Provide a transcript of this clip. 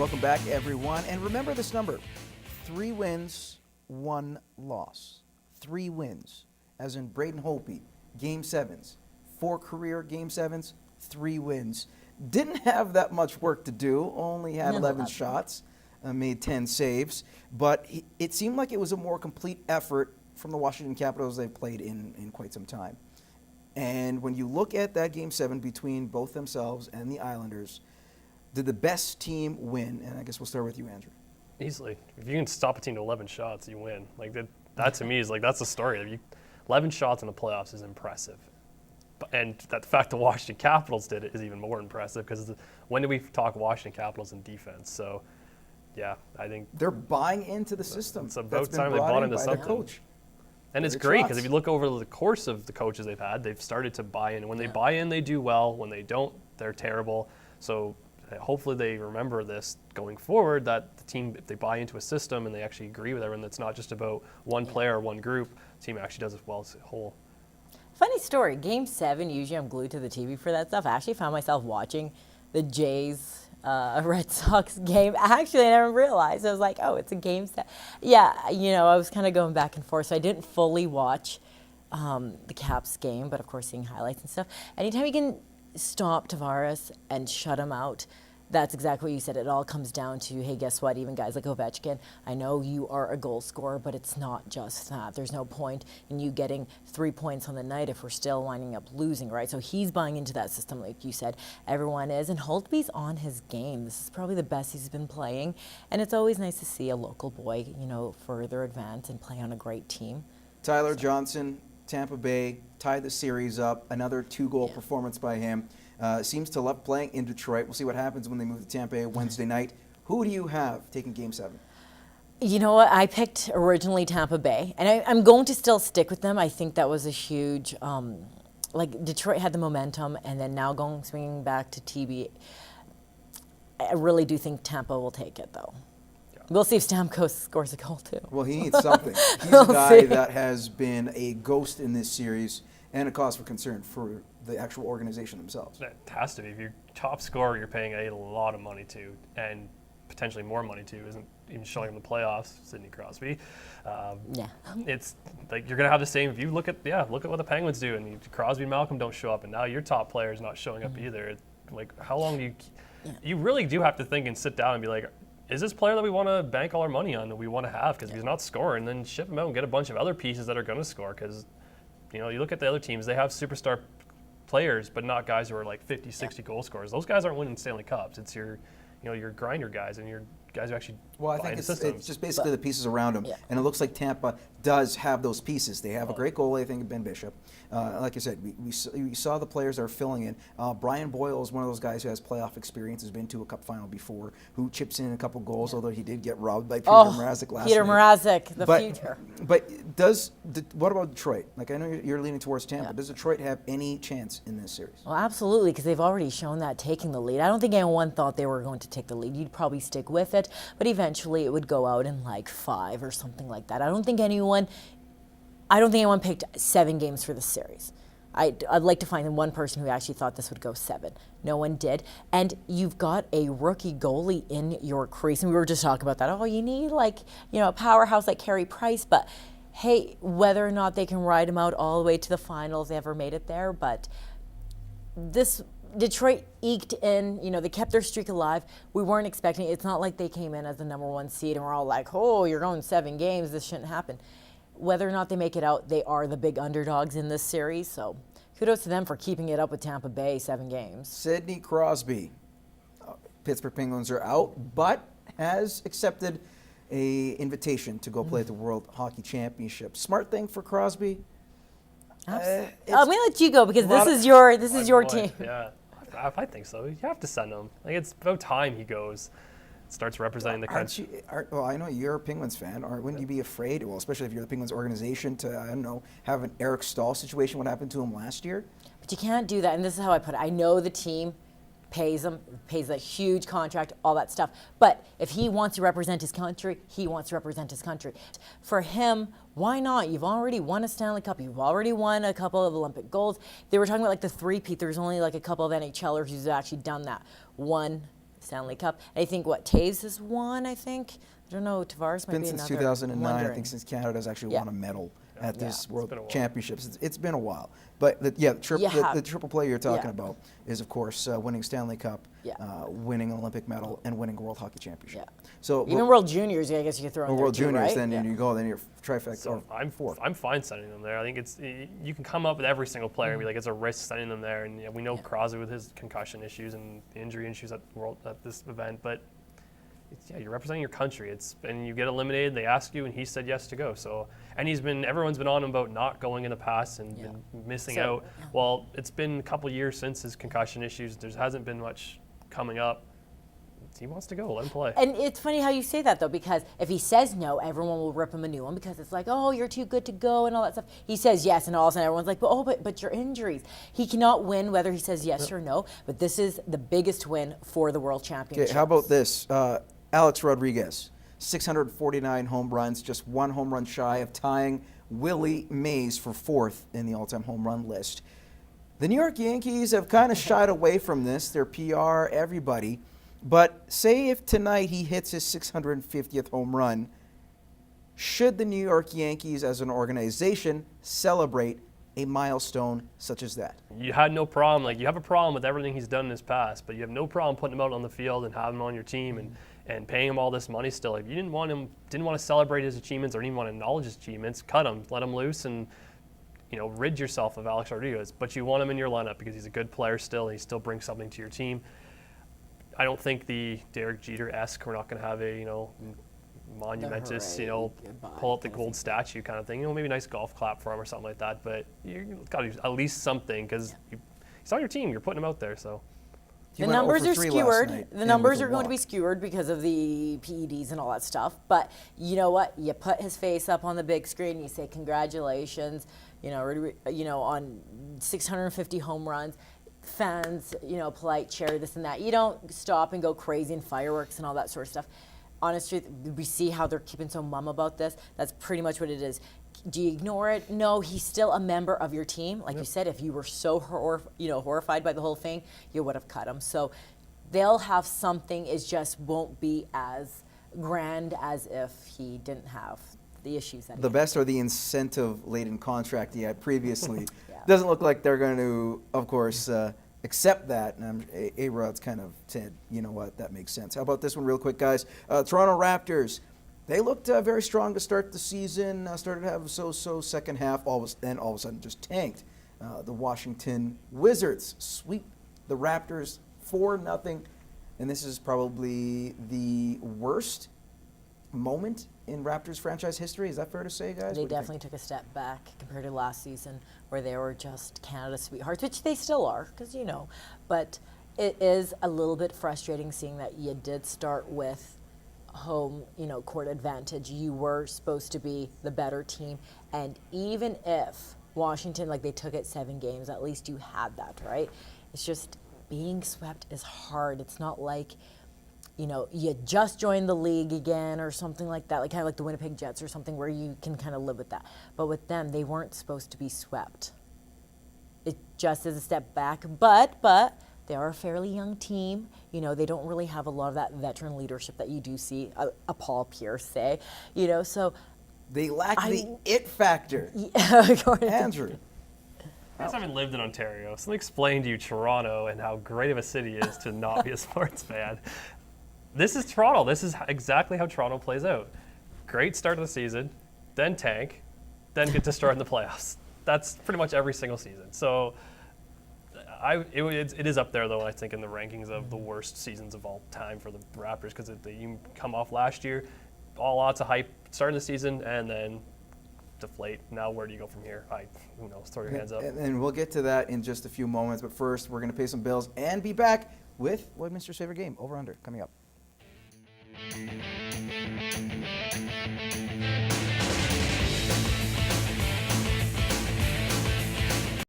Welcome back, everyone. And remember this number, 3 wins, 1 loss. 3 wins, as in Braden Holtby, Game 7s. 4 career Game 7s, 3 wins. Didn't have that much work to do, only had 11 shots, made 10 saves. But it seemed like it was a more complete effort from the Washington Capitals they've played in quite some time. And when you look at that Game 7 between both themselves and the Islanders, did the best team win? And I guess we'll start with you, Andrew. Easily. If you can stop a team to 11 shots, you win. Like that to me is like, that's the story. 11 shots in the playoffs is impressive. And the fact the Washington Capitals did it is even more impressive, because when did we talk Washington Capitals in defense? So, yeah, I think they're buying into the system. It's about time they bought into something. Coach. And it's great, because if you look over the course of the coaches they've had, they've started to buy in. When they buy in, they do well. When they don't, they're terrible. So hopefully they remember this going forward, that the team, if they buy into a system and they actually agree with everyone, that's not just about one player or one group, the team actually does as well as a whole. Funny story, Game 7, usually I'm glued to the TV for that stuff. I actually found myself watching the Jays Red Sox game. Actually, I never realized. I was like, oh, it's a Game 7. Yeah, I was kind of going back and forth, so I didn't fully watch the Caps game, but of course seeing highlights and stuff. Anytime you can stop Tavares and shut him out, that's exactly what you said. It all comes down to, hey, guess what? Even guys like Ovechkin, I know you are a goal scorer, but it's not just that. There's no point in you getting 3 points on the night if we're still winding up losing, right? So he's buying into that system, like you said. Everyone is, and Holtby's on his game. This is probably the best he's been playing, and it's always nice to see a local boy, further advance and play on a great team. Tyler Johnson, Tampa Bay, tied the series up. Another 2-goal performance by him. Seems to love playing in Detroit. We'll see what happens when they move to Tampa Bay Wednesday night. Who do you have taking Game 7? You know what? I picked originally Tampa Bay, and I'm going to still stick with them. I think that was a huge, Detroit had the momentum, and then now swinging back to TB. I really do think Tampa will take it, though. Yeah. We'll see if Stamkos scores a goal, too. Well, he needs something. He's a guy that has been a ghost in this series and a cause for concern for the actual organization themselves. It has to be. If you're top scorer, you're paying a lot of money to, and potentially more money to, isn't even showing in the playoffs, Sidney Crosby. It's like you're going to have the same. If you look at what the Penguins do, and Crosby and Malcolm don't show up, and now your top player is not showing up either. Like, how long do you really do have to think and sit down and be like, is this player that we want to bank all our money on, that we want to have, because he's not scoring, then ship him out and get a bunch of other pieces that are going to score, because you look at the other teams, they have superstar players, but not guys who are like 50, 60 goal scorers. Those guys aren't winning Stanley Cups. It's your grinder guys and your guys who actually I think it's just basically the pieces around him. And it looks like Tampa does have those pieces. They have a great goalie, I think, Ben Bishop. Like I said, we saw the players that are filling in. Brian Boyle is one of those guys who has playoff experience, has been to a cup final before, who chips in a couple goals, although he did get robbed by Peter Mrazek last Peter night. Mrazek, the future. But what about Detroit? Like, I know you're leaning towards Tampa. Yeah. Does Detroit have any chance in this series? Well, absolutely, because they've already shown that taking the lead. I don't think anyone thought they were going to take the lead. You'd probably stick with it, but eventually it would go out in like 5 or something like that. I don't think anyone picked 7 games for this series. I'd like to find one person who actually thought this would go 7. No one did. And you've got a rookie goalie in your crease. And we were just talking about that. Oh, you need a powerhouse like Carey Price. But hey, whether or not they can ride him out all the way to the finals, they ever made it there. But this Detroit eked in, they kept their streak alive. We weren't expecting it. It's not like they came in as the number 1 seed and we're all like, oh, you're going 7 games. This shouldn't happen. Whether or not they make it out, they are the big underdogs in this series. So kudos to them for keeping it up with Tampa Bay 7 games. Sidney Crosby. Pittsburgh Penguins are out, but has accepted an invitation to go play at the World Hockey Championship. Smart thing for Crosby. I'm going to let you go, because this is your team. Yeah, I think so. You have to send him. Like, it's about time he goes. Starts representing the country. I know you're a Penguins fan. Wouldn't you be afraid, especially if you're the Penguins organization, to, have an Eric Stahl situation? What happened to him last year? But you can't do that, and this is how I put it. I know the team pays a huge contract, all that stuff. But if he wants to represent his country, he wants to represent his country. For him, why not? You've already won a Stanley Cup. You've already won a couple of Olympic golds. They were talking about the three-peat. There's only a couple of NHLers who's actually done that. One Stanley Cup. And I think Taves has won. I don't know. Tavares might Been be since another. 2009, I Wondering. think, since Canada's actually Yeah. won a medal at this been a World while. Championships. It's been a while. But the triple play you're talking Yeah. about is, of course, winning Stanley Cup, Yeah. winning an Olympic medal, and winning a World Hockey Championship. Yeah. So Even World Juniors, I guess you could throw in there World too, Juniors, right? then Yeah. you go, then you're trifecta. So or I'm fourth. I'm fine sending them there. I think you can come up with every single player and be like, it's a risk sending them there. And we know Crosby with his concussion issues and the injury issues at this event, but you're representing your country. And you get eliminated. They ask you, and he said yes to go. So and everyone's been on him about not going in the past and been missing So, out. Well, it's been a couple years since his concussion issues. There hasn't been much coming up. He wants to go. Let him play. And it's funny how you say that, though, because if he says no, everyone will rip him a new one because it's like, oh, you're too good to go and all that stuff. He says yes, and all of a sudden everyone's like, but your injuries. He cannot win whether he says yes or no, but this is the biggest win for the World Championship. Okay, how about this? Alex Rodriguez, 649 home runs, just one home run shy of tying Willie Mays for fourth in the all-time home run list. The New York Yankees have kind of shied away from this, their PR, everybody. But say if tonight he hits his 650th home run, should the New York Yankees as an organization celebrate a milestone such as that? You had no problem. You have a problem with everything he's done in his past, but you have no problem putting him out on the field and having him on your team and paying him all this money still. If you didn't want to celebrate his achievements or didn't want to acknowledge his achievements, cut him, let him loose, and rid yourself of Alex Rodriguez. But you want him in your lineup because he's a good player still, and he still brings something to your team. I don't think the Derek Jeter-esque, we're not going to have a, monumentous, pull up the gold statue kind of thing. Maybe a nice golf clap for him or something like that. But you've got to do at least something because he's on your team. You're putting him out there. So He The went numbers 0 are for 3 last skewered. night, The and numbers with a are going to be walk. skewered because of the PEDs and all that stuff. But you know what? You put his face up on the big screen. You say congratulations. On 650 home runs. Fans, polite chair, this and that. You don't stop and go crazy and fireworks and all that sort of stuff. Honest truth, we see how they're keeping so mum about this. That's pretty much what it is. Do you ignore it? No, he's still a member of your team. Like you said, if you were so horrified by the whole thing, you would have cut him. So they'll have something. It just won't be as grand as if he didn't have the issues that he The had. best are the incentive-laden contract he had previously. Yeah. Doesn't look like they're going to, of course, accept that. And A-Rod's kind of said, you know what, that makes sense. How about this one real quick, guys? Toronto Raptors, they looked very strong to start the season, started to have a so-so second half, then all of a sudden just tanked. The Washington Wizards sweep the Raptors 4-0, and this is probably the worst moment in Raptors franchise history. Is that fair to say, guys? They What do you definitely think? took a step back compared to last season where they were just Canada's sweethearts, which they still are, because But it is a little bit frustrating seeing that you did start with home, court advantage. You were supposed to be the better team. And even if Washington, they took it 7 games, at least you had that, right? It's just being swept is hard. It's not like you just joined the league again or something like that, kind of like the Winnipeg Jets or something where you can kind of live with that. But with them, they weren't supposed to be swept. It just is a step back, but they are a fairly young team. They don't really have a lot of that veteran leadership that you do see a Paul Pierce say, so. They lack the it factor. Andrew. you guys haven't lived in Ontario, so let me explain to you Toronto and how great of a city it is to not be a sports fan. This is Toronto. This is exactly how Toronto plays out. Great start of the season, then tank, then get to start in the playoffs. That's pretty much every single season. So it is up there, though, I think, in the rankings of the worst seasons of all time for the Raptors because you come off last year, lots of hype starting the season, and then deflate. Now where do you go from here? Who knows? Throw your hands up. And we'll get to that in just a few moments. But first, we're going to pay some bills and be back with Lloydminster's favorite game, Over Under, coming up.